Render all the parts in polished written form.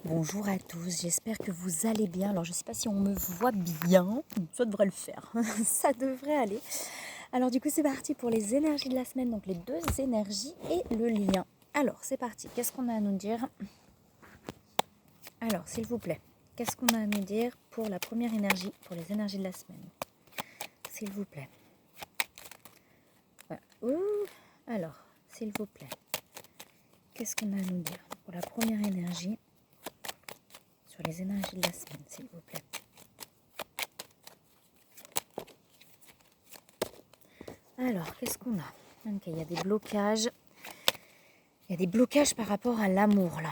Bonjour à tous, j'espère que vous allez bien. Alors je ne sais pas si on me voit bien, ça devrait le faire, ça devrait aller. Alors du coup c'est parti pour les énergies de la semaine, donc les deux énergies et le lien. Alors c'est parti, qu'est-ce qu'on a à nous dire? Alors s'il vous plaît, qu'est-ce qu'on a à nous dire pour la première énergie, pour les énergies de la semaine? S'il vous plaît. Voilà. Alors, s'il vous plaît, qu'est-ce qu'on a à nous dire pour la première énergie sur les énergies de la semaine, s'il vous plaît? Alors, qu'est-ce qu'on a? Ok, il y a des blocages. Il y a des blocages par rapport à l'amour, là.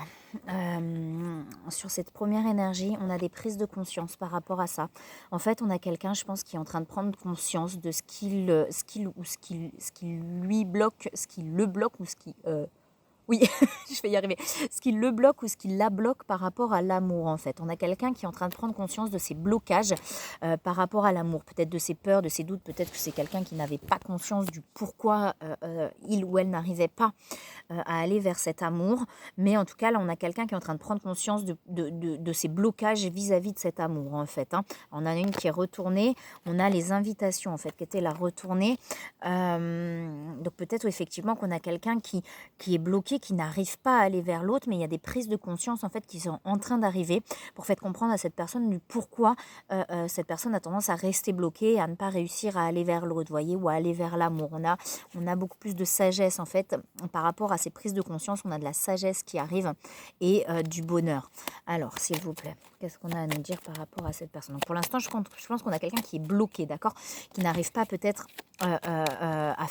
Sur cette première énergie, on a des prises de conscience par rapport à ça. En fait, on a quelqu'un, je pense, qui est en train de prendre conscience de ce qui lui bloque, ce qui le bloque ou ce qui... Oui, je vais y arriver. Ce qui le bloque ou ce qui la bloque par rapport à l'amour, en fait. On a quelqu'un qui est en train de prendre conscience de ses blocages par rapport à l'amour. Peut-être de ses peurs, de ses doutes. Peut-être que c'est quelqu'un qui n'avait pas conscience du pourquoi il ou elle n'arrivait pas à aller vers cet amour. Mais en tout cas, là, on a quelqu'un qui est en train de prendre conscience de ses blocages vis-à-vis de cet amour, en fait. On a une qui est retournée. On a les invitations, en fait, qui étaient la retournée. Donc peut-être effectivement qu'on a quelqu'un qui est bloqué, qui n'arrive pas à aller vers l'autre, mais il y a des prises de conscience en fait qui sont en train d'arriver pour faire comprendre à cette personne du pourquoi cette personne a tendance à rester bloquée, à ne pas réussir à aller vers l'autre, voyez, ou à aller vers l'amour. On a beaucoup plus de sagesse en fait par rapport à ces prises de conscience. On a de la sagesse qui arrive et du bonheur. Alors, s'il vous plaît, qu'est-ce qu'on a à nous dire par rapport à cette personne? Donc, pour l'instant, je pense qu'on a quelqu'un qui est bloqué, d'accord, qui n'arrive pas peut-être à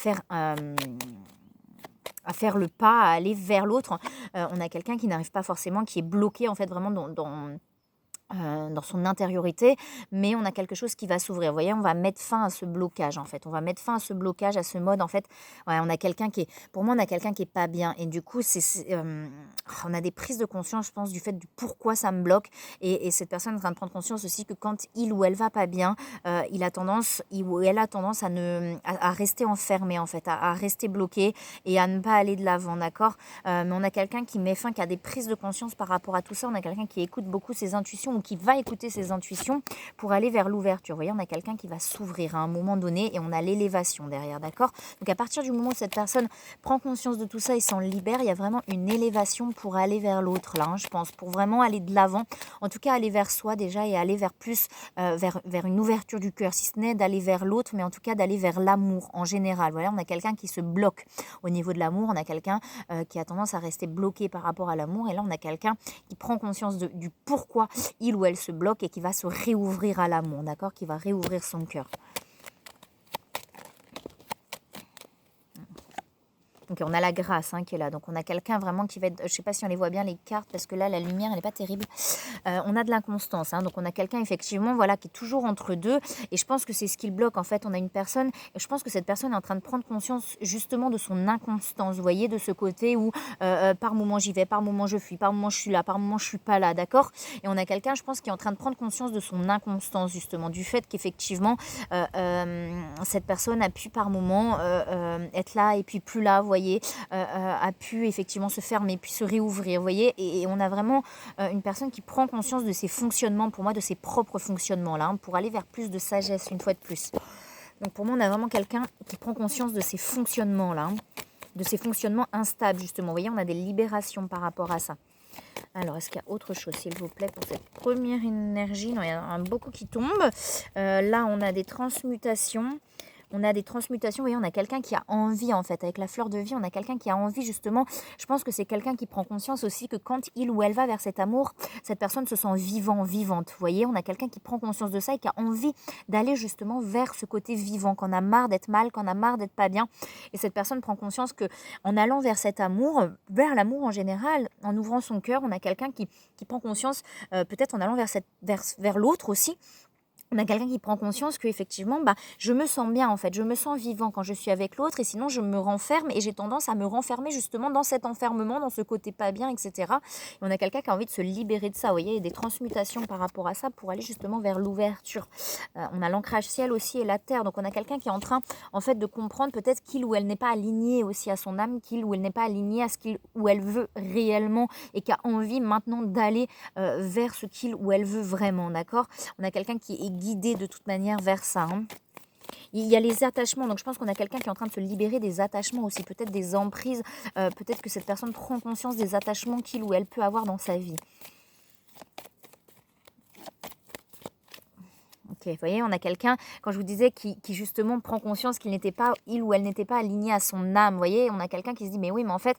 faire le pas, à aller vers l'autre. On a quelqu'un qui n'arrive pas forcément, qui est bloqué en fait vraiment dans son intériorité, mais on a quelque chose qui va s'ouvrir. Vous voyez, on va mettre fin à ce blocage, en fait. On va mettre fin à ce blocage, à ce mode, en fait. Ouais, on a quelqu'un qui est... Pour moi, on a quelqu'un qui est pas bien. Et du coup, on a des prises de conscience, je pense, du fait du pourquoi ça me bloque. Et cette personne est en train de prendre conscience aussi que quand il ou elle va pas bien, il ou elle a tendance à rester enfermé, en fait, à rester bloqué et à ne pas aller de l'avant, d'accord. Mais on a quelqu'un qui met fin, qui a des prises de conscience par rapport à tout ça. On a quelqu'un qui écoute beaucoup ses intuitions ou qui va écouter ses intuitions pour aller vers l'ouverture. Vous voyez, on a quelqu'un qui va s'ouvrir à un moment donné et on a l'élévation derrière, d'accord? Donc à partir du moment où cette personne prend conscience de tout ça et s'en libère, il y a vraiment une élévation pour aller vers l'autre, là, je pense, pour vraiment aller de l'avant. En tout cas, aller vers soi déjà et aller vers plus, vers une ouverture du cœur, si ce n'est d'aller vers l'autre, mais en tout cas d'aller vers l'amour en général. Voilà, on a quelqu'un qui se bloque au niveau de l'amour, on a quelqu'un qui a tendance à rester bloqué par rapport à l'amour, et là on a quelqu'un qui prend conscience du pourquoi il ou elle se bloque et qui va se réouvrir à l'amour, d'accord, qui va réouvrir son cœur. Donc on a la grâce qui est là. Donc on a quelqu'un vraiment qui va être... Je ne sais pas si on les voit bien les cartes parce que là la lumière elle n'est pas terrible. On a de l'inconstance. Donc on a quelqu'un effectivement voilà, qui est toujours entre deux. Et je pense que c'est ce qui le bloque. En fait on a une personne... Et je pense que cette personne est en train de prendre conscience justement de son inconstance. Vous voyez, de ce côté où par moment j'y vais, par moment je fuis, par moment je suis là, par moment je ne suis pas là. D'accord. Et on a quelqu'un, je pense, qui est en train de prendre conscience de son inconstance justement. Du fait qu'effectivement cette personne a pu par moment être là et puis plus là. Vous voyez, a pu effectivement se fermer puis se réouvrir, vous voyez, et on a vraiment une personne qui prend conscience de ses fonctionnements, pour moi de ses propres fonctionnements là, pour aller vers plus de sagesse une fois de plus. Donc pour moi on a vraiment quelqu'un qui prend conscience de ces fonctionnements là, de ces fonctionnements instables justement, vous voyez, on a des libérations par rapport à ça. Alors, est-ce qu'il y a autre chose, s'il vous plaît, pour cette première énergie? Non, il y en a beaucoup qui tombent. Là, on a des transmutations. On a des transmutations, vous voyez, on a quelqu'un qui a envie, en fait, avec la fleur de vie, on a quelqu'un qui a envie, justement, je pense que c'est quelqu'un qui prend conscience aussi que quand il ou elle va vers cet amour, cette personne se sent vivante, vous voyez, on a quelqu'un qui prend conscience de ça et qui a envie d'aller justement vers ce côté vivant, qu'on a marre d'être mal, qu'on a marre d'être pas bien, et cette personne prend conscience que en allant vers cet amour, vers l'amour en général, en ouvrant son cœur, on a quelqu'un qui prend conscience, peut-être en allant vers l'autre aussi, On a quelqu'un qui prend conscience qu'effectivement, bah, je me sens bien en fait, je me sens vivant quand je suis avec l'autre et sinon je me renferme et j'ai tendance à me renfermer justement dans cet enfermement, dans ce côté pas bien, etc. Et on a quelqu'un qui a envie de se libérer de ça, vous voyez, il y a des transmutations par rapport à ça pour aller justement vers l'ouverture. On a l'ancrage ciel aussi et la terre, donc on a quelqu'un qui est en train en fait de comprendre peut-être qu'il ou elle n'est pas aligné aussi à son âme, qu'il ou elle n'est pas aligné à ce qu'il ou elle veut réellement et qui a envie maintenant d'aller vers ce qu'il ou elle veut vraiment, d'accord? On a quelqu'un qui est guidé de toute manière vers ça. Hein. Il y a les attachements, donc je pense qu'on a quelqu'un qui est en train de se libérer des attachements aussi, peut-être des emprises, peut-être que cette personne prend conscience des attachements qu'il ou elle peut avoir dans sa vie. Ok, vous voyez, on a quelqu'un, quand je vous disais, qui justement prend conscience qu'il n'était pas, il ou elle n'était pas aligné à son âme. Vous voyez, on a quelqu'un qui se dit, mais oui, mais en fait,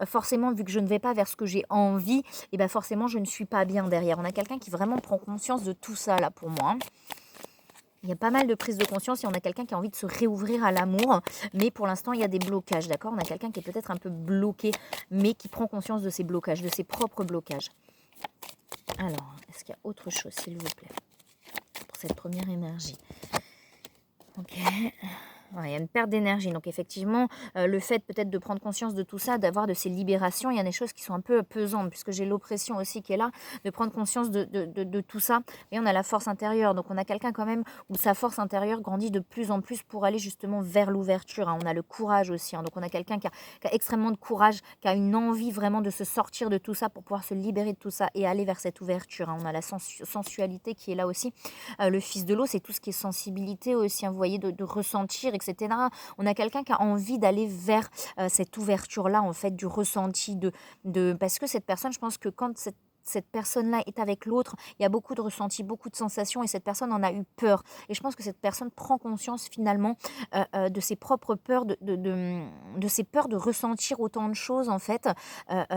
forcément, vu que je ne vais pas vers ce que j'ai envie, et ben forcément, je ne suis pas bien derrière. On a quelqu'un qui vraiment prend conscience de tout ça, là, pour moi. Hein. Il y a pas mal de prise de conscience et on a quelqu'un qui a envie de se réouvrir à l'amour, mais pour l'instant, il y a des blocages, d'accord? On a quelqu'un qui est peut-être un peu bloqué, mais qui prend conscience de ses blocages, de ses propres blocages. Alors, est-ce qu'il y a autre chose, s'il vous plaît, pour cette première énergie? Ok. Ouais, il y a une perte d'énergie. Donc effectivement, le fait peut-être de prendre conscience de tout ça, d'avoir de ces libérations, il y a des choses qui sont un peu pesantes, puisque j'ai l'oppression aussi qui est là, de prendre conscience de tout ça. Et on a la force intérieure. Donc on a quelqu'un quand même où sa force intérieure grandit de plus en plus pour aller justement vers l'ouverture. Hein. On a le courage aussi. Hein. Donc on a quelqu'un qui a extrêmement de courage, qui a une envie vraiment de se sortir de tout ça pour pouvoir se libérer de tout ça et aller vers cette ouverture. Hein. On a la sensualité qui est là aussi. Le fils de l'eau, c'est tout ce qui est sensibilité aussi, hein, vous voyez, de ressentir, etc. On a quelqu'un qui a envie d'aller vers cette ouverture-là, en fait, du ressenti, parce que cette personne, je pense que quand cette personne-là est avec l'autre, il y a beaucoup de ressentis, beaucoup de sensations et cette personne en a eu peur. Et je pense que cette personne prend conscience finalement de ses propres peurs, de ses peurs de ressentir autant de choses en fait,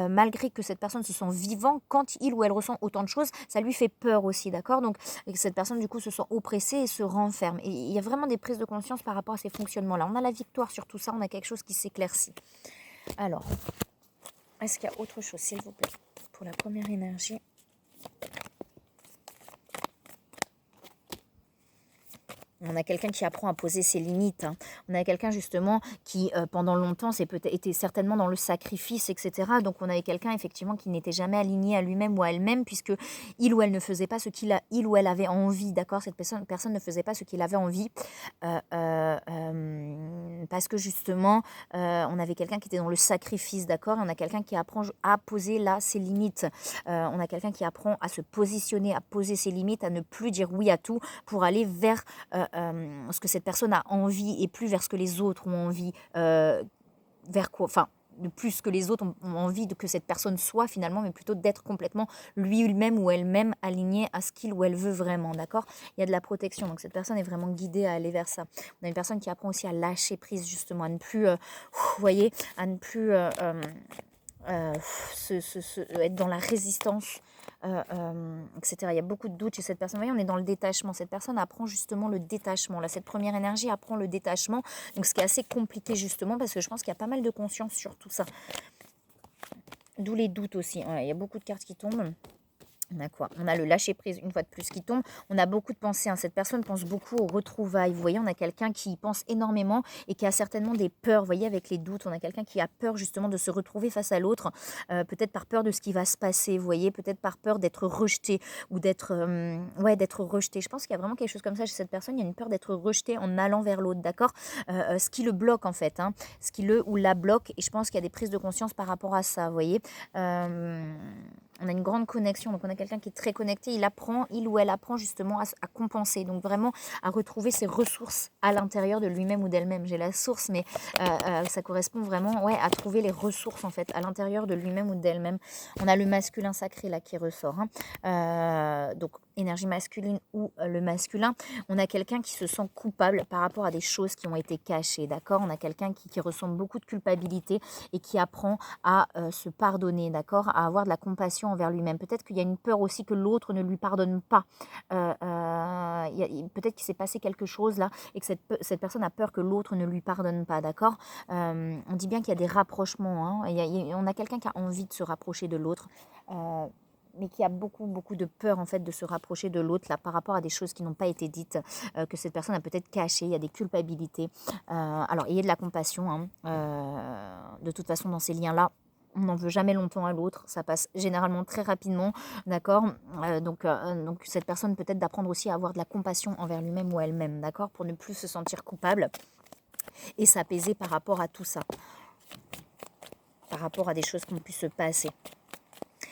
malgré que cette personne se sent vivant, quand il ou elle ressent autant de choses, ça lui fait peur aussi, d'accord? Donc cette personne du coup se sent oppressée et se renferme. Et il y a vraiment des prises de conscience par rapport à ces fonctionnements-là. On a la victoire sur tout ça, on a quelque chose qui s'éclaircit. Alors, est-ce qu'il y a autre chose, s'il vous plaît, pour la première énergie? On a quelqu'un qui apprend à poser ses limites. Hein. On a quelqu'un justement qui, pendant longtemps, était certainement dans le sacrifice, etc. Donc on avait quelqu'un effectivement qui n'était jamais aligné à lui-même ou à elle-même, puisque il ou elle ne faisait pas ce il ou elle avait envie. D'accord, cette personne ne faisait pas ce qu'il avait envie, parce que justement, on avait quelqu'un qui était dans le sacrifice. D'accord, on a quelqu'un qui apprend à poser là ses limites. On a quelqu'un qui apprend à se positionner, à poser ses limites, à ne plus dire oui à tout pour aller vers ce que cette personne a envie et plus vers ce que les autres ont envie, vers quoi, enfin, de plus que les autres ont envie de que cette personne soit finalement, mais plutôt d'être complètement lui-même ou elle-même aligné à ce qu'il ou elle veut vraiment, d'accord? Il y a de la protection, donc cette personne est vraiment guidée à aller vers ça. On a une personne qui apprend aussi à lâcher prise justement, à ne plus, vous voyez, à ne plus être dans la résistance, etc. Il y a beaucoup de doutes chez cette personne. Vous voyez, on est dans le détachement. Cette personne apprend justement le détachement. Là, cette première énergie apprend le détachement. Donc, ce qui est assez compliqué justement parce que je pense qu'il y a pas mal de conscience sur tout ça. D'où les doutes aussi. Ouais, il y a beaucoup de cartes qui tombent. On a quoi? On a le lâcher-prise, une fois de plus, qui tombe. On a beaucoup de pensées. Hein. Cette personne pense beaucoup aux retrouvailles. Vous voyez, on a quelqu'un qui pense énormément et qui a certainement des peurs. Vous voyez, avec les doutes, on a quelqu'un qui a peur justement de se retrouver face à l'autre. Peut-être par peur de ce qui va se passer. Vous voyez, peut-être par peur d'être rejeté ou d'être rejeté. Je pense qu'il y a vraiment quelque chose comme ça chez cette personne. Il y a une peur d'être rejeté en allant vers l'autre, d'accord? Ce qui le bloque en fait. Hein. Ce qui le ou la bloque. Et je pense qu'il y a des prises de conscience par rapport à ça. Vous voyez. On a une grande connexion, donc on a quelqu'un qui est très connecté, il ou elle apprend justement à compenser, donc vraiment à retrouver ses ressources à l'intérieur de lui-même ou d'elle-même. J'ai la source, mais ça correspond vraiment à trouver les ressources en fait à l'intérieur de lui-même ou d'elle-même. On a le masculin sacré là qui ressort, hein. Donc énergie masculine ou le masculin. On a quelqu'un qui se sent coupable par rapport à des choses qui ont été cachées, d'accord? On a quelqu'un qui ressent beaucoup de culpabilité et qui apprend à se pardonner, d'accord? À avoir de la compassion envers lui-même. Peut-être qu'il y a une peur aussi que l'autre ne lui pardonne pas. Peut-être qu'il s'est passé quelque chose là et que cette personne a peur que l'autre ne lui pardonne pas, d'accord? On dit bien qu'il y a des rapprochements. Hein, on a quelqu'un qui a envie de se rapprocher de l'autre. mais qui a beaucoup, beaucoup de peur en fait de se rapprocher de l'autre là par rapport à des choses qui n'ont pas été dites, que cette personne a peut-être cachées, il y a des culpabilités. Alors, ayez de la compassion, hein, de toute façon, dans ces liens-là, on n'en veut jamais longtemps à l'autre, ça passe généralement très rapidement, d'accord. Donc cette personne peut-être d'apprendre aussi à avoir de la compassion envers lui-même ou elle-même, d'accord, pour ne plus se sentir coupable et s'apaiser par rapport à tout ça, par rapport à des choses qui ont pu se passer.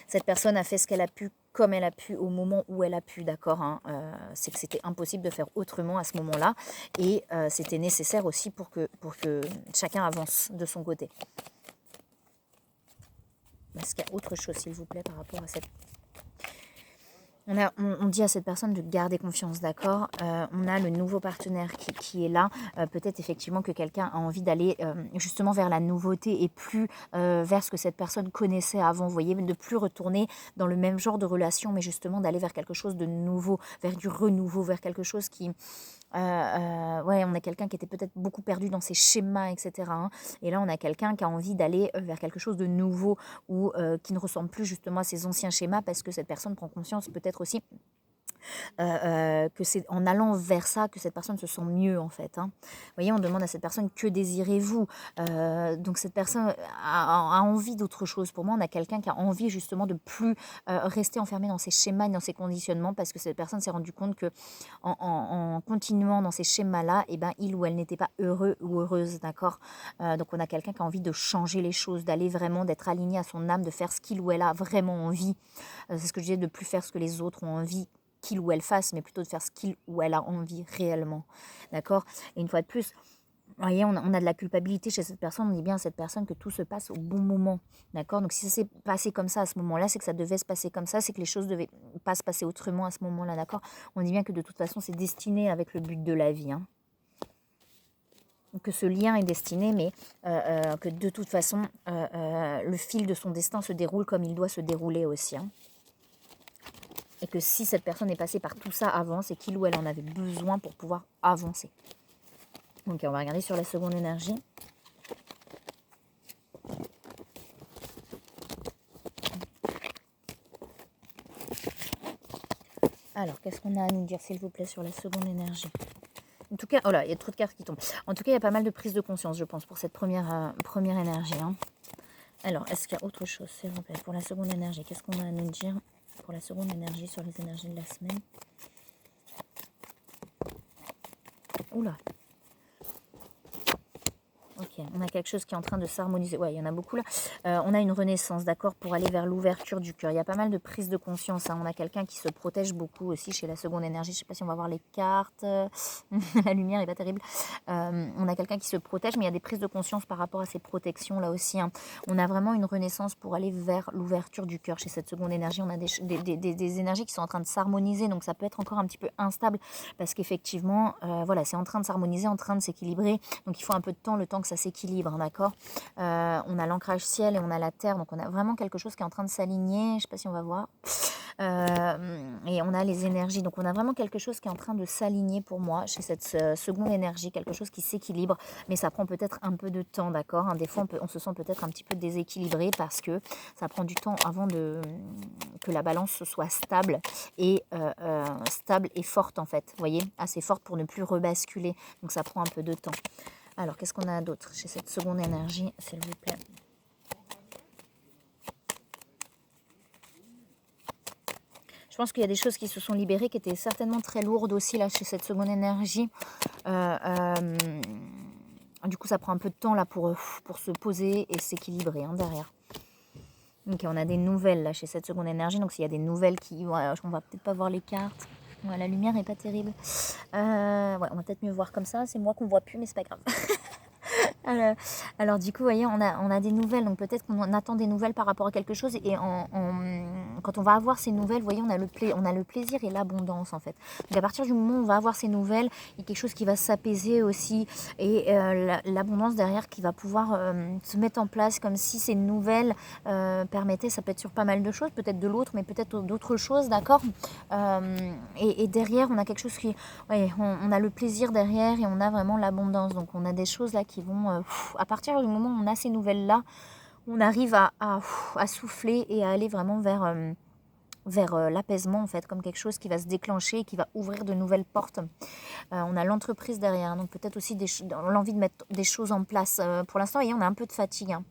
Cette personne a fait ce qu'elle a pu, comme elle a pu, au moment où elle a pu, d'accord, hein. C'est que c'était impossible de faire autrement à ce moment-là, et c'était nécessaire aussi pour que chacun avance de son côté. Est-ce qu'il y a autre chose, s'il vous plaît, par rapport à cette... On dit à cette personne de garder confiance, d'accord. On a le nouveau partenaire qui est là. Peut-être effectivement que quelqu'un a envie d'aller justement vers la nouveauté et plus vers ce que cette personne connaissait avant. Vous voyez, de plus retourner dans le même genre de relation, mais justement d'aller vers quelque chose de nouveau, vers du renouveau, vers quelque chose qui... ouais, on a quelqu'un qui était peut-être beaucoup perdu dans ses schémas, etc., hein. Et là, on a quelqu'un qui a envie d'aller vers quelque chose de nouveau ou qui ne ressemble plus justement à ses anciens schémas, parce que cette personne prend conscience peut-être aussi que c'est en allant vers ça que cette personne se sent mieux en fait, hein. Vous voyez, on demande à cette personne que désirez-vous, donc cette personne a envie d'autre chose. Pour moi, on a quelqu'un qui a envie justement de plus rester enfermé dans ses schémas et dans ses conditionnements, parce que cette personne s'est rendu compte que en continuant dans ces schémas-là, eh ben, il ou elle n'était pas heureux ou heureuse, d'accord. Donc on a quelqu'un qui a envie de changer les choses, d'aller vraiment, d'être aligné à son âme, de faire ce qu'il ou elle a vraiment envie. C'est ce que je disais, de plus faire ce que les autres ont envie qu'il ou elle fasse, mais plutôt de faire ce qu'il ou elle a envie réellement, d'accord. Et une fois de plus, vous voyez, on a de la culpabilité chez cette personne. On dit bien à cette personne que tout se passe au bon moment, d'accord. Donc si ça s'est passé comme ça à ce moment-là, c'est que ça devait se passer comme ça, c'est que les choses ne devaient pas se passer autrement à ce moment-là, d'accord. On dit bien que de toute façon, c'est destiné avec le but de la vie, hein. Que ce lien est destiné, mais que de toute façon, le fil de son destin se déroule comme il doit se dérouler aussi, hein. Et que si cette personne est passée par tout ça avant, c'est qu'il ou elle en avait besoin pour pouvoir avancer. Ok, on va regarder sur la seconde énergie. Alors, qu'est-ce qu'on a à nous dire, s'il vous plaît, sur la seconde énergie? En tout cas, oh là, il y a trop de cartes qui tombent. En tout cas, il y a pas mal de prise de conscience, je pense, pour cette première énergie, hein. Alors, est-ce qu'il y a autre chose, s'il vous plaît, pour la seconde énergie? Qu'est-ce qu'on a à nous dire pour la seconde énergie sur les énergies de la semaine? Oula. Ok, on a quelque chose qui est en train de s'harmoniser. Ouais, il y en a beaucoup là. On a une renaissance, d'accord, pour aller vers l'ouverture du cœur. Il y a pas mal de prise de conscience, hein. On a quelqu'un qui se protège beaucoup aussi chez la seconde énergie. Je ne sais pas si on va voir les cartes. La lumière n'est pas terrible. On a quelqu'un qui se protège, mais il y a des prises de conscience par rapport à ces protections là aussi, hein. On a vraiment une renaissance pour aller vers l'ouverture du cœur chez cette seconde énergie. On a des énergies qui sont en train de s'harmoniser, donc ça peut être encore un petit peu instable, parce qu'effectivement, voilà, c'est en train de s'harmoniser, en train de s'équilibrer. Donc il faut un peu de temps, le temps que ça s'équilibre, hein, d'accord. On a l'ancrage ciel et on a la terre, donc on a vraiment quelque chose qui est en train de s'aligner. Je ne sais pas si on va voir. Et on a les énergies, donc on a vraiment quelque chose qui est en train de s'aligner pour moi chez cette seconde énergie, quelque chose qui s'équilibre, mais ça prend peut-être un peu de temps, d'accord, hein. Des fois on se sent peut-être un petit peu déséquilibré parce que ça prend du temps avant que la balance soit stable et forte en fait, vous voyez, assez forte pour ne plus rebasculer, donc ça prend un peu de temps. Alors, qu'est-ce qu'on a d'autre chez cette seconde énergie, s'il vous plaît? Je pense qu'il y a des choses qui se sont libérées, qui étaient certainement très lourdes aussi, là, chez cette seconde énergie. Du coup, ça prend un peu de temps, là, pour se poser et s'équilibrer, hein, derrière. Ok, on a des nouvelles, là, chez cette seconde énergie. Donc, s'il y a des nouvelles qui... Ouais, on va peut-être pas voir les cartes. Ouais, la lumière n'est pas terrible. Ouais, on va peut-être mieux voir comme ça. C'est moi qu'on voit plus, mais c'est pas grave. Alors du coup, vous voyez, on a des nouvelles, donc peut-être qu'on attend des nouvelles par rapport à quelque chose, et quand on va avoir ces nouvelles, vous voyez, on a le plaisir et l'abondance en fait. Donc à partir du moment où on va avoir ces nouvelles, il y a quelque chose qui va s'apaiser aussi, et l'abondance derrière qui va pouvoir se mettre en place, comme si ces nouvelles permettaient, ça peut être sur pas mal de choses, peut-être de l'autre, mais peut-être d'autres choses, d'accord. Et derrière, on a quelque chose qui... Ouais, on a le plaisir derrière et on a vraiment l'abondance, donc on a des choses là qui vont... à partir du moment où on a ces nouvelles-là, on arrive à souffler et à aller vraiment vers vers l'apaisement en fait, comme quelque chose qui va se déclencher et qui va ouvrir de nouvelles portes. On a l'entreprise derrière, hein, donc peut-être aussi l'envie de mettre des choses en place. Pour l'instant, voyez, on a un peu de fatigue. Hein.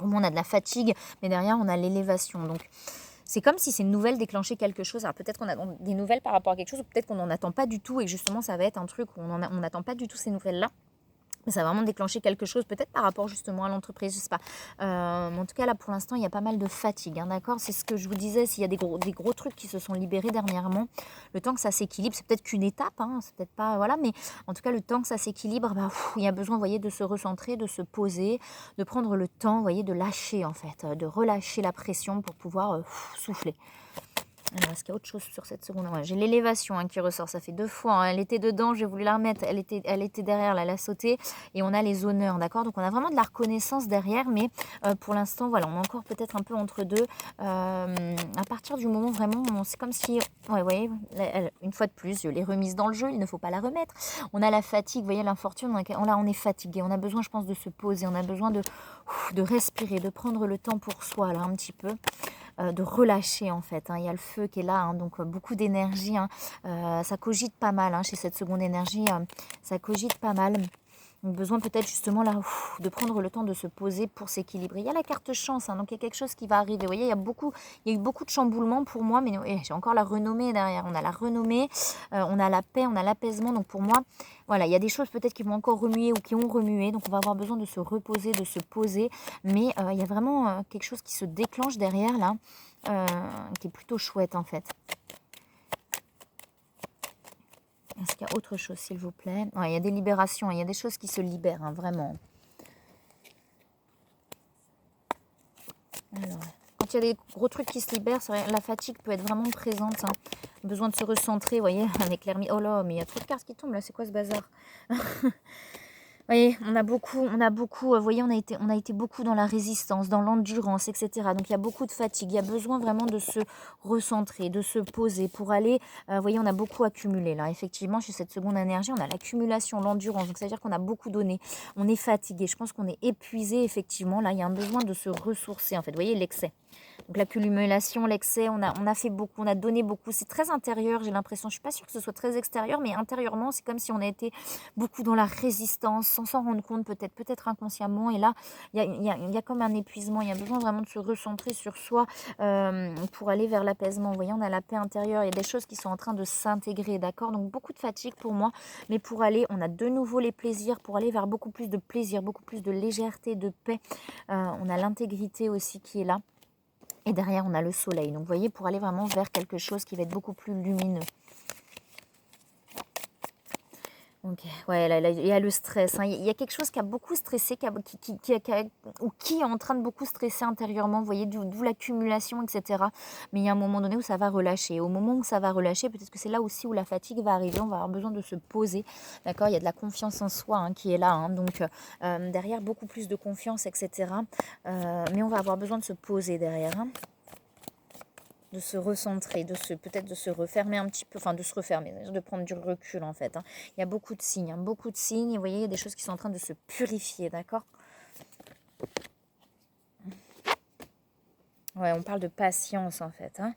Au moins, on a de la fatigue, mais derrière, on a l'élévation. Donc, c'est comme si ces nouvelles déclenchaient quelque chose. Alors peut-être qu'on a des nouvelles par rapport à quelque chose, ou peut-être qu'on n'en attend pas du tout, et justement, ça va être un truc où on n'attend pas du tout ces nouvelles-là. Mais ça va vraiment déclencher quelque chose, peut-être par rapport justement à l'entreprise, je sais pas. Mais en tout cas, là, pour l'instant, il y a pas mal de fatigue, hein, d'accord? C'est ce que je vous disais, s'il y a des gros trucs qui se sont libérés dernièrement, le temps que ça s'équilibre, c'est peut-être qu'une étape, hein, c'est peut-être pas, voilà, mais en tout cas, le temps que ça s'équilibre, bah, il y a besoin, vous voyez, de se recentrer, de se poser, de prendre le temps, vous voyez, de lâcher, en fait, de relâcher la pression pour pouvoir souffler. Alors, est-ce qu'il y a autre chose sur cette seconde? Ouais, j'ai l'élévation hein, qui ressort, ça fait 2 fois. Hein. Elle était dedans, j'ai voulu la remettre, elle était derrière, là, elle a sauté. Et on a les honneurs, d'accord? Donc on a vraiment de la reconnaissance derrière, mais pour l'instant, voilà, on est encore peut-être un peu entre deux. À partir du moment vraiment, c'est comme si, ouais, vous voyez, une fois de plus, je l'ai remise dans le jeu, il ne faut pas la remettre. On a la fatigue, vous voyez, l'infortune, là on est fatigué, on a besoin, je pense, de se poser, on a besoin de respirer, de prendre le temps pour soi, là, un petit peu. De relâcher en fait. Hein. Il y a le feu qui est là, hein, donc beaucoup d'énergie. Hein. Ça cogite pas mal hein, chez cette seconde énergie. Ça cogite pas mal. Donc besoin peut-être justement là de prendre le temps de se poser pour s'équilibrer. Il y a la carte chance, hein, donc il y a quelque chose qui va arriver. Vous voyez, il y a eu beaucoup de chamboulements pour moi, mais j'ai encore la renommée derrière. On a la renommée, on a la paix, on a l'apaisement. Donc pour moi, voilà, il y a des choses peut-être qui vont encore remuer ou qui ont remué. Donc on va avoir besoin de se reposer, de se poser. Mais il y a vraiment quelque chose qui se déclenche derrière là, qui est plutôt chouette en fait. Est-ce qu'il y a autre chose, s'il vous plaît? Ouais, il y a des libérations, il y a des choses qui se libèrent, hein, vraiment. Alors, quand il y a des gros trucs qui se libèrent, la fatigue peut être vraiment présente. Hein. Besoin de se recentrer, vous voyez, avec l'ermite. Oh là, mais il y a trop de cartes qui tombent là, c'est quoi ce bazar? Vous voyez, on a beaucoup, vous voyez, on a été beaucoup dans la résistance, dans l'endurance, etc. Donc, il y a beaucoup de fatigue. Il y a besoin vraiment de se recentrer, de se poser pour aller, vous voyez, on a beaucoup accumulé là. Effectivement, chez cette seconde énergie, on a l'accumulation, l'endurance. Donc, c'est-à-dire qu'on a beaucoup donné. On est fatigué. Je pense qu'on est épuisé, effectivement. Là, il y a un besoin de se ressourcer, en fait. Vous voyez, l'excès. Donc l'accumulation, l'excès, on a fait beaucoup, on a donné beaucoup. C'est très intérieur, j'ai l'impression. Je ne suis pas sûre que ce soit très extérieur, mais intérieurement, c'est comme si on a été beaucoup dans la résistance, sans s'en rendre compte peut-être inconsciemment. Et là, il y a comme un épuisement. Il y a besoin vraiment de se recentrer sur soi pour aller vers l'apaisement. Vous voyez, on a la paix intérieure. Il y a des choses qui sont en train de s'intégrer, d'accord? Donc beaucoup de fatigue pour moi, mais pour aller, on a de nouveau les plaisirs, pour aller vers beaucoup plus de plaisir, beaucoup plus de légèreté, de paix. On a l'intégrité aussi qui est là. Et derrière, on a le soleil. Donc, vous voyez, pour aller vraiment vers quelque chose qui va être beaucoup plus lumineux. Ok, ouais, là, il y a le stress. Hein. Il y a quelque chose qui a beaucoup stressé, qui est en train de beaucoup stresser intérieurement. Vous voyez, d'où l'accumulation, etc. Mais il y a un moment donné où ça va relâcher. Au moment où ça va relâcher, peut-être que c'est là aussi où la fatigue va arriver. On va avoir besoin de se poser. D'accord? Il y a de la confiance en soi hein, qui est là. Hein. Donc, derrière, beaucoup plus de confiance, etc. Mais on va avoir besoin de se poser derrière. Hein. De se recentrer, peut-être de se refermer un petit peu, enfin de se refermer, de prendre du recul en fait. Hein. Il y a beaucoup de signes, et vous voyez, il y a des choses qui sont en train de se purifier, d'accord? Ouais, on parle de patience en fait, hein.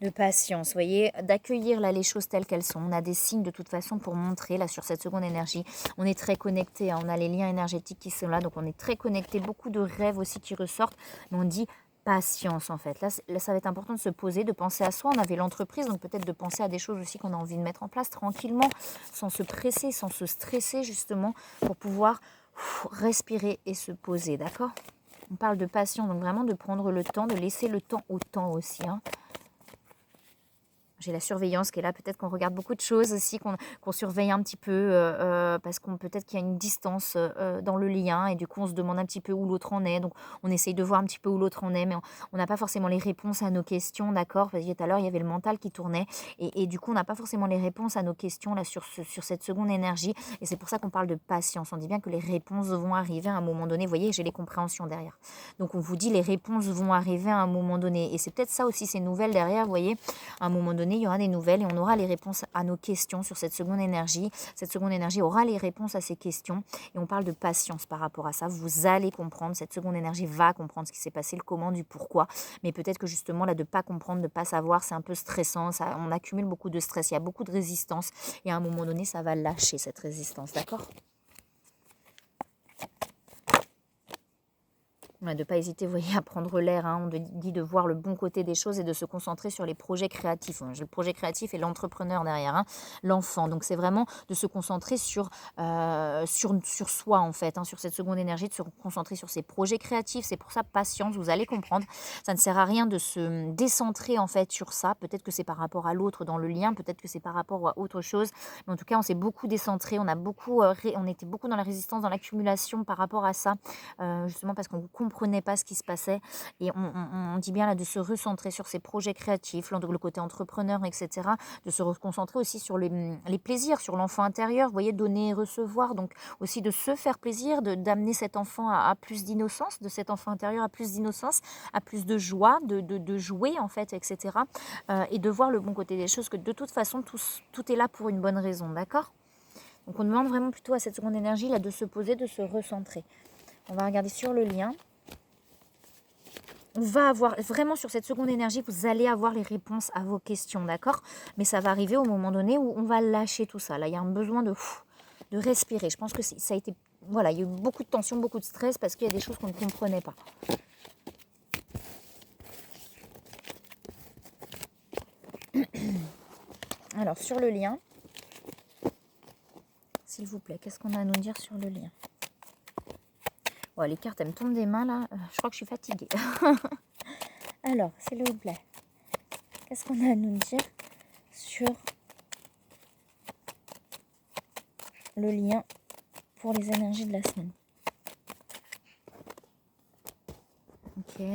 De patience, vous voyez, d'accueillir là les choses telles qu'elles sont. On a des signes de toute façon pour montrer là sur cette seconde énergie. On est très connecté, hein. On a les liens énergétiques qui sont là, donc on est très connecté. Beaucoup de rêves aussi qui ressortent, mais on dit patience en fait. Là, ça va être important de se poser, de penser à soi. On avait l'entreprise, donc peut-être de penser à des choses aussi qu'on a envie de mettre en place tranquillement, sans se presser, sans se stresser justement, pour pouvoir respirer et se poser, d'accord? On parle de patience, donc vraiment de prendre le temps, de laisser le temps au temps aussi, hein. J'ai la surveillance qui est là, peut-être qu'on regarde beaucoup de choses aussi, qu'on surveille un petit peu, parce qu'on peut-être qu'il y a une distance dans le lien, et du coup on se demande un petit peu où l'autre en est, donc on essaye de voir un petit peu où l'autre en est, mais on n'a pas forcément les réponses à nos questions, d'accord? Parce que tout à l'heure il y avait le mental qui tournait, et du coup on n'a pas forcément les réponses à nos questions là sur cette seconde énergie, et c'est pour ça qu'on parle de patience. On dit bien que les réponses vont arriver à un moment donné, vous voyez, j'ai les compréhensions derrière. Donc on vous dit les réponses vont arriver à un moment donné, et c'est peut-être ça aussi ces nouvelles derrière, vous voyez, à un moment donné, donné, il y aura des nouvelles et on aura les réponses à nos questions sur cette seconde énergie. Cette seconde énergie aura les réponses à ces questions et on parle de patience par rapport à ça. Vous allez comprendre, cette seconde énergie va comprendre ce qui s'est passé, le comment, du pourquoi. Mais peut-être que justement, là, de ne pas comprendre, de ne pas savoir, c'est un peu stressant. Ça, on accumule beaucoup de stress, il y a beaucoup de résistance et à un moment donné, ça va lâcher cette résistance, d'accord ? De ne pas hésiter, vous voyez, à prendre l'air. Hein. On dit de voir le bon côté des choses et de se concentrer sur les projets créatifs. Le projet créatif et l'entrepreneur derrière, hein, l'enfant. Donc, c'est vraiment de se concentrer sur soi, en fait, hein, sur cette seconde énergie, de se concentrer sur ses projets créatifs. C'est pour ça, patience, vous allez comprendre. Ça ne sert à rien de se décentrer, en fait, sur ça. Peut-être que c'est par rapport à l'autre dans le lien, peut-être que c'est par rapport à autre chose. Mais en tout cas, on s'est beaucoup décentré. On était beaucoup dans la résistance, dans l'accumulation par rapport à ça. Justement parce qu'on comprenait pas ce qui se passait et on dit bien là de se recentrer sur ses projets créatifs, le côté entrepreneur, etc. De se reconcentrer aussi sur les plaisirs, sur l'enfant intérieur, vous voyez, donner et recevoir, donc aussi de se faire plaisir, d'amener cet enfant à plus d'innocence, de cet enfant intérieur à plus d'innocence, à plus de joie, de jouer en fait, etc. Et de voir le bon côté des choses, que de toute façon tout est là pour une bonne raison, d'accord ? Donc on demande vraiment plutôt à cette seconde énergie là de se poser, de se recentrer. On va regarder sur le lien. On va avoir, vraiment sur cette seconde énergie, vous allez avoir les réponses à vos questions, d'accord ? Mais ça va arriver au moment donné où on va lâcher tout ça. Là, il y a un besoin de respirer. Je pense que ça a été, voilà, il y a eu beaucoup de tension, beaucoup de stress parce qu'il y a des choses qu'on ne comprenait pas. Alors, sur le lien, s'il vous plaît, qu'est-ce qu'on a à nous dire sur le lien ? Oh, les cartes, elles me tombent des mains, là. Je crois que je suis fatiguée. Alors, s'il vous plaît, qu'est-ce qu'on a à nous dire sur le lien pour les énergies de la semaine ? Ok.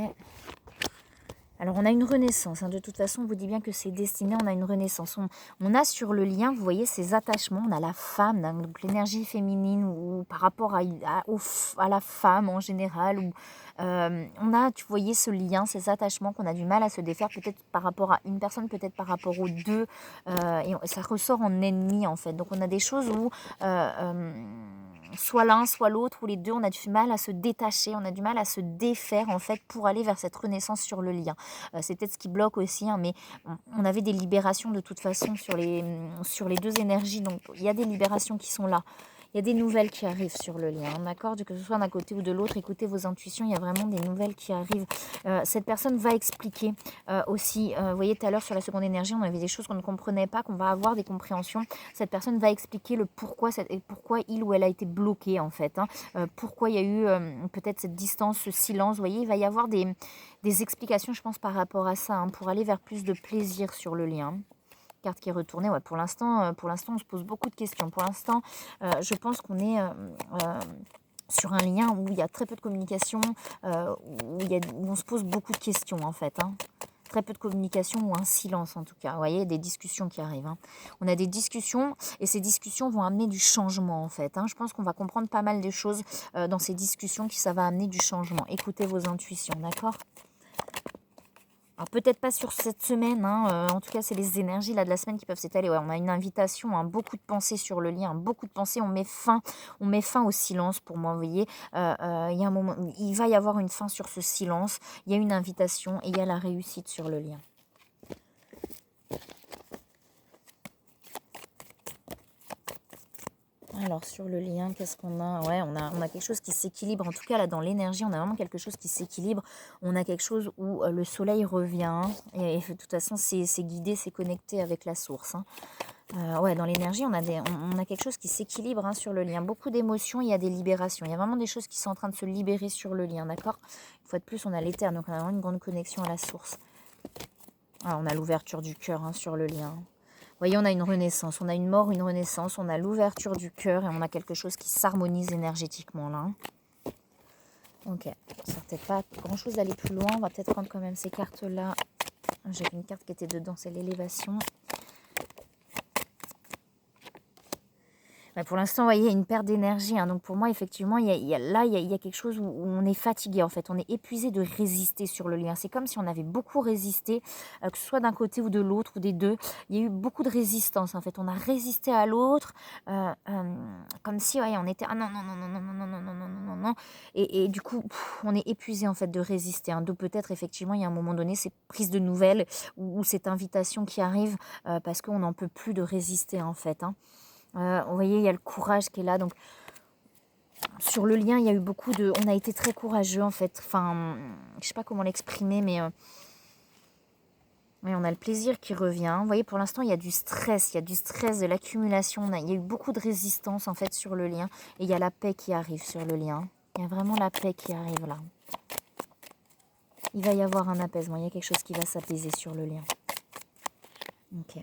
Alors, on a une renaissance. Hein. De toute façon, on vous dit bien que c'est destiné. On a une renaissance. On a sur le lien, vous voyez, ces attachements. On a la femme, hein, donc l'énergie féminine ou par rapport à la femme en général. On a, tu voyais, ce lien, ces attachements qu'on a du mal à se défaire, peut-être par rapport à une personne, peut-être par rapport aux deux. Et ça ressort en ennemi, en fait. Donc, on a des choses où... soit l'un, soit l'autre, ou les deux, on a du mal à se détacher, on a du mal à se défaire en fait pour aller vers cette renaissance sur le lien. C'est peut-être ce qui bloque aussi, hein, mais on avait des libérations de toute façon sur les deux énergies, donc il y a des libérations qui sont là. Il y a des nouvelles qui arrivent sur le lien, d'accord ? Que ce soit d'un côté ou de l'autre, écoutez vos intuitions, il y a vraiment des nouvelles qui arrivent. Cette personne va expliquer aussi, vous voyez tout à l'heure sur la seconde énergie, on avait des choses qu'on ne comprenait pas, qu'on va avoir des compréhensions. Cette personne va expliquer le pourquoi il ou elle a été bloqué en fait. Hein. Pourquoi il y a eu peut-être cette distance, ce silence, vous voyez, il va y avoir des explications, je pense, par rapport à ça, hein, pour aller vers plus de plaisir sur le lien. Carte qui est retournée. Ouais, pour l'instant, on se pose beaucoup de questions. Pour l'instant, je pense qu'on est sur un lien où il y a très peu de communication, où on se pose beaucoup de questions en fait. Hein. Très peu de communication ou un silence en tout cas. Vous voyez, des discussions qui arrivent. Hein. On a des discussions et ces discussions vont amener du changement en fait. Hein. Je pense qu'on va comprendre pas mal de choses dans ces discussions ça va amener du changement. Écoutez vos intuitions, d'accord ? Alors peut-être pas sur cette semaine, hein, en tout cas c'est les énergies là, de la semaine qui peuvent s'étaler. Ouais, on a une invitation, hein, beaucoup de pensées sur le lien, beaucoup de pensées, on met fin au silence pour moi, vous voyez. Il y a un moment, il va y avoir une fin sur ce silence, il y a une invitation et il y a la réussite sur le lien. Alors sur le lien, qu'est-ce qu'on a ? Ouais, on a quelque chose qui s'équilibre. En tout cas, là, dans l'énergie, on a vraiment quelque chose qui s'équilibre. On a quelque chose où le soleil revient. Et de toute façon, c'est guidé, c'est connecté avec la source. Hein. Ouais, dans l'énergie, on a quelque chose qui s'équilibre, hein, sur le lien. Beaucoup d'émotions, il y a des libérations. Il y a vraiment des choses qui sont en train de se libérer sur le lien, d'accord ? Une fois de plus, on a l'éther, donc on a vraiment une grande connexion à la source. Ah, on a l'ouverture du cœur, hein, sur le lien. Vous voyez, on a une renaissance, on a une mort, une renaissance, on a l'ouverture du cœur et on a quelque chose qui s'harmonise énergétiquement là. Ok, ça ne peut-être pas grand-chose d'aller plus loin, on va peut-être prendre quand même ces cartes-là. J'ai une carte qui était dedans, c'est l'élévation. Bah, pour l'instant, vous voyez, il y a une perte d'énergie, hein. Donc pour moi, effectivement, il y a quelque chose où on est fatigué, en fait. On est épuisé de résister sur le lien. C'est comme si on avait beaucoup résisté, que ce soit d'un côté ou de l'autre ou des deux. Il y a eu beaucoup de résistance, en fait. On a résisté à l'autre, comme si, ouais, on était, ah non, non, non, non, non, non, non, non, non, non, non, non. Et du coup, on est épuisé, en fait, de résister, hein. Donc peut-être, effectivement, il y a un moment donné, cette prise de nouvelles ou cette invitation qui arrive parce qu'on n'en peut plus de résister, en fait, hein. Vous voyez, il y a le courage qui est là. Donc, sur le lien, il y a eu beaucoup de... On a été très courageux, en fait. Enfin, je sais pas comment l'exprimer, mais... oui, on a le plaisir qui revient. Vous voyez, pour l'instant, il y a du stress. Il y a du stress, de l'accumulation. Il y a eu beaucoup de résistance, en fait, sur le lien. Et il y a la paix qui arrive sur le lien. Il y a vraiment la paix qui arrive, là. Il va y avoir un apaisement. Il y a quelque chose qui va s'apaiser sur le lien. Ok.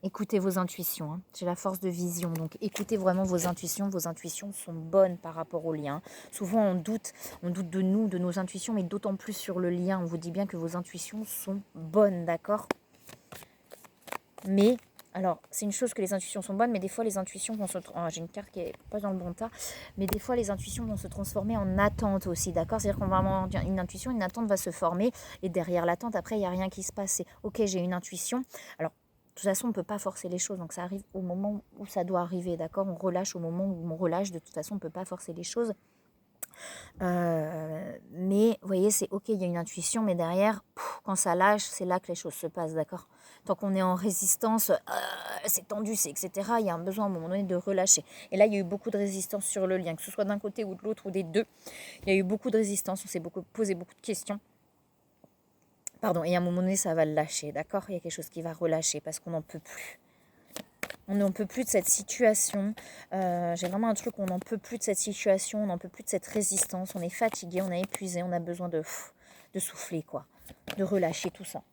Écoutez vos intuitions, hein. J'ai la force de vision, donc écoutez vraiment vos intuitions. Vos intuitions sont bonnes par rapport au lien. Souvent on doute de nous, de nos intuitions, mais d'autant plus sur le lien. On vous dit bien que vos intuitions sont bonnes, d'accord? Mais, alors, c'est une chose que les intuitions sont bonnes, mais des fois les intuitions vont se... Oh, j'ai une carte qui est pas dans le bon tas, mais des fois les intuitions vont se transformer en attente aussi, d'accord? C'est-à-dire qu'on va avoir une intuition, une attente va se former, et derrière l'attente, après, il n'y a rien qui se passe. C'est, ok, j'ai une intuition, alors... De toute façon, on ne peut pas forcer les choses, donc ça arrive au moment où ça doit arriver, d'accord? On relâche au moment où on relâche, de toute façon, on ne peut pas forcer les choses. Mais, vous voyez, c'est ok, il y a une intuition, mais derrière, quand ça lâche, c'est là que les choses se passent, d'accord? Tant qu'on est en résistance, c'est tendu, c'est etc., il y a un besoin à un moment donné de relâcher. Et là, il y a eu beaucoup de résistance sur le lien, que ce soit d'un côté ou de l'autre ou des deux. Il y a eu beaucoup de résistance, on s'est posé beaucoup de questions. Pardon, et à un moment donné, ça va le lâcher, d'accord? Il y a quelque chose qui va relâcher parce qu'on n'en peut plus. On n'en peut plus de cette situation. J'ai vraiment un truc, on n'en peut plus de cette situation, on n'en peut plus de cette résistance. On est fatigué, on est épuisé, on a besoin de souffler, quoi. De relâcher tout ça.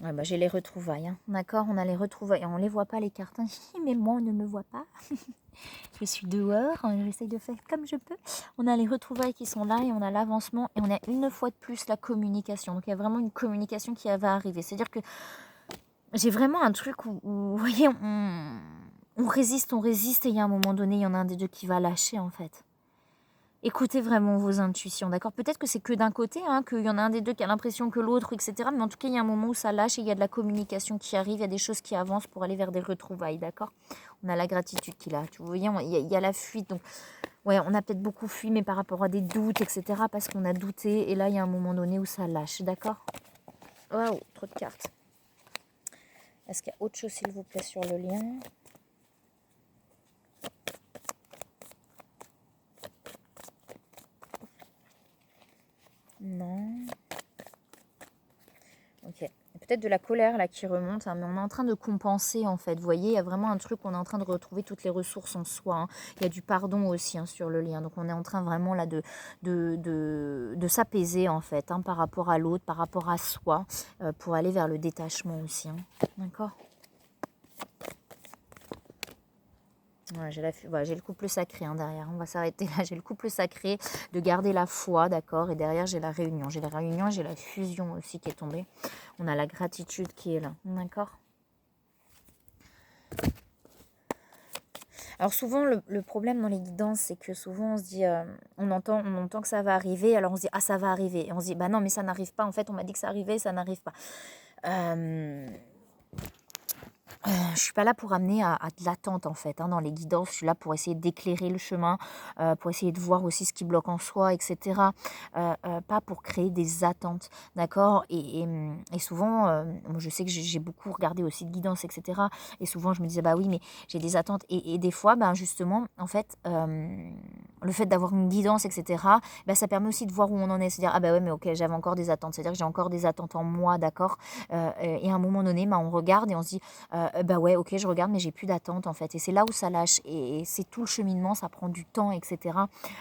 Ouais, bah, j'ai les retrouvailles, hein. D'accord? On a les retrouvailles. On ne les voit pas, les cartes. Mais moi, on ne me voit pas. Je suis dehors, j'essaye de faire comme je peux. On a les retrouvailles qui sont là et on a l'avancement et on a une fois de plus la communication. Donc il y a vraiment une communication qui va arriver. C'est-à-dire que j'ai vraiment un truc où vous voyez, on résiste et il y a un moment donné, il y en a un des deux qui va lâcher en fait. Écoutez vraiment vos intuitions, d'accord? Peut-être que c'est que d'un côté, hein, qu'il y en a un des deux qui a l'impression que l'autre, etc. Mais en tout cas, il y a un moment où ça lâche et il y a de la communication qui arrive, il y a des choses qui avancent pour aller vers des retrouvailles, d'accord? On a la gratitude qui est là. Vous voyez, il y a la fuite. Donc, ouais, on a peut-être beaucoup fui, mais par rapport à des doutes, etc. Parce qu'on a douté. Et là, il y a un moment donné où ça lâche, d'accord? Waouh, trop de cartes. Est-ce qu'il y a autre chose, s'il vous plaît, sur le lien? Non. Ok. Peut-être de la colère là qui remonte, hein, mais on est en train de compenser en fait. Vous voyez, il y a vraiment un truc, on est en train de retrouver toutes les ressources en soi, hein. Il y a du pardon aussi, hein, sur le lien. Donc on est en train vraiment là de s'apaiser en fait, hein, par rapport à l'autre, par rapport à soi, pour aller vers le détachement aussi, hein. D'accord? Ouais, j'ai le couple sacré, hein, derrière. On va s'arrêter là. J'ai le couple sacré, de garder la foi, d'accord. Et derrière, j'ai la réunion. J'ai la réunion, j'ai la fusion aussi qui est tombée. On a la gratitude qui est là, d'accord. Alors souvent, le problème dans les guidances, c'est que souvent on se dit, on entend que ça va arriver, alors on se dit, ah ça va arriver. Et on se dit, bah non, mais ça n'arrive pas. En fait, on m'a dit que ça arrivait, ça n'arrive pas. Je suis pas là pour amener à de l'attente en fait, hein, dans les guidances. Je suis là pour essayer d'éclairer le chemin, pour essayer de voir aussi ce qui bloque en soi, etc. Pas pour créer des attentes, d'accord? Et souvent, moi, je sais que j'ai beaucoup regardé aussi de guidance, etc. Et souvent, je me disais, bah oui, mais j'ai des attentes. Et des fois, ben, justement, en fait, le fait d'avoir une guidance, etc., ben, ça permet aussi de voir où on en est. C'est-à-dire, ah bah ouais, mais ok, j'avais encore des attentes. C'est-à-dire que j'ai encore des attentes en moi, d'accord? Et à un moment donné, ben, on regarde et on se dit, bah ouais, ok, je regarde, mais j'ai plus d'attente en fait. Et c'est là où ça lâche. Et c'est tout le cheminement, ça prend du temps, etc.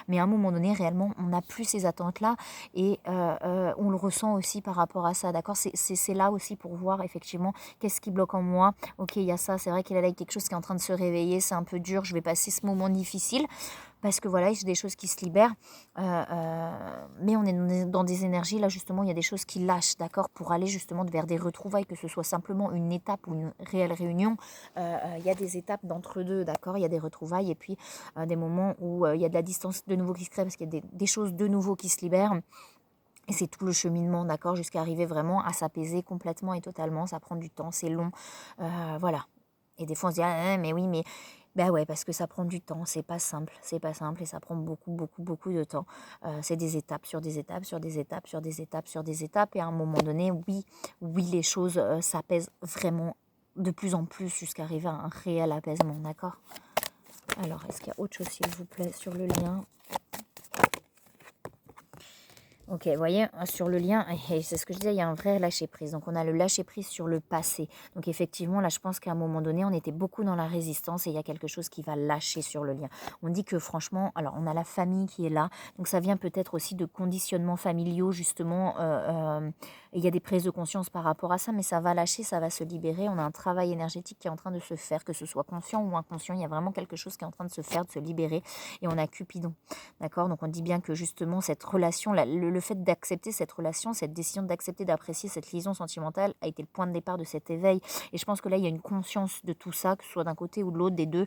Mais à un moment donné, réellement, on n'a plus ces attentes-là. Et on le ressent aussi par rapport à ça, d'accord? C'est là aussi pour voir effectivement qu'est-ce qui bloque en moi. Ok, il y a ça, c'est vrai qu'il y a là quelque chose qui est en train de se réveiller, c'est un peu dur, je vais passer ce moment difficile. parce que voilà, c'est des choses qui se libèrent, mais on est dans des énergies, là justement, il y a des choses qui lâchent, d'accord, pour aller justement vers des retrouvailles, que ce soit simplement une étape ou une réelle réunion. Il y a des étapes d'entre-deux, d'accord, il y a des retrouvailles et puis des moments où il y a de la distance de nouveau qui se crée parce qu'il y a des choses de nouveau qui se libèrent. Et c'est tout le cheminement, d'accord, jusqu'à arriver vraiment à s'apaiser complètement et totalement. Ça prend du temps, c'est long, voilà. Et des fois, on se dit: «Ah, mais oui, mais» bah, ouais, parce que ça prend du temps, c'est pas simple et ça prend beaucoup, beaucoup, beaucoup de temps. C'est des étapes sur des étapes, sur des étapes, sur des étapes, sur des étapes et à un moment donné, oui, oui, les choses, s'apaisent vraiment de plus en plus jusqu'à arriver à un réel apaisement, d'accord? Alors, est-ce qu'il y a autre chose, s'il vous plaît, sur le lien? Ok, vous voyez, sur le lien, et c'est ce que je disais, il y a un vrai lâcher-prise. Donc, on a le lâcher-prise sur le passé. Donc, effectivement, là, je pense qu'à un moment donné, on était beaucoup dans la résistance et il y a quelque chose qui va lâcher sur le lien. On dit que, franchement, alors, on a la famille qui est là. Donc, ça vient peut-être aussi de conditionnements familiaux, justement. Et il y a des prises de conscience par rapport à ça, mais ça va lâcher, ça va se libérer. On a un travail énergétique qui est en train de se faire, que ce soit conscient ou inconscient. Il y a vraiment quelque chose qui est en train de se faire, de se libérer. Et on a Cupidon. D'accord? Donc, on dit bien que, justement, cette relation, le fait d'accepter cette relation, cette décision d'accepter, d'apprécier cette liaison sentimentale a été le point de départ de cet éveil. Et je pense que là, il y a une conscience de tout ça, que ce soit d'un côté ou de l'autre, des deux,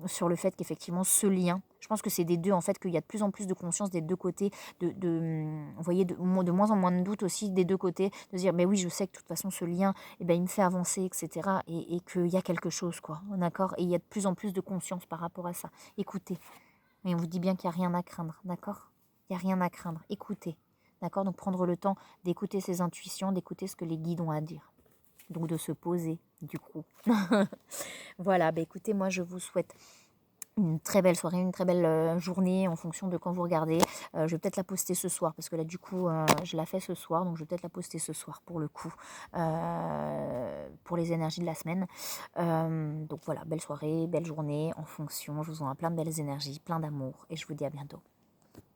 sur le fait qu'effectivement, ce lien, je pense que c'est des deux, en fait, qu'il y a de plus en plus de conscience des deux côtés, vous voyez, de moins en moins de doute aussi des deux côtés, de se dire, mais oui, je sais que de toute façon, ce lien, eh ben, il me fait avancer, etc. Et qu'il y a quelque chose, quoi, d'accord? Et il y a de plus en plus de conscience par rapport à ça. Écoutez. Mais on vous dit bien qu'il n'y a rien à craindre, d'accord? Il n'y a rien à craindre. Écoutez, d'accord? Donc prendre le temps d'écouter ses intuitions, d'écouter ce que les guides ont à dire. Donc de se poser, du coup. Voilà, bah écoutez, moi je vous souhaite une très belle soirée, une très belle journée en fonction de quand vous regardez. Je vais peut-être la poster ce soir parce que là du coup je la fais ce soir, donc je vais peut-être la poster ce soir pour le coup, pour les énergies de la semaine. Donc voilà, belle soirée, belle journée en fonction. Je vous envoie plein de belles énergies, plein d'amour et je vous dis à bientôt.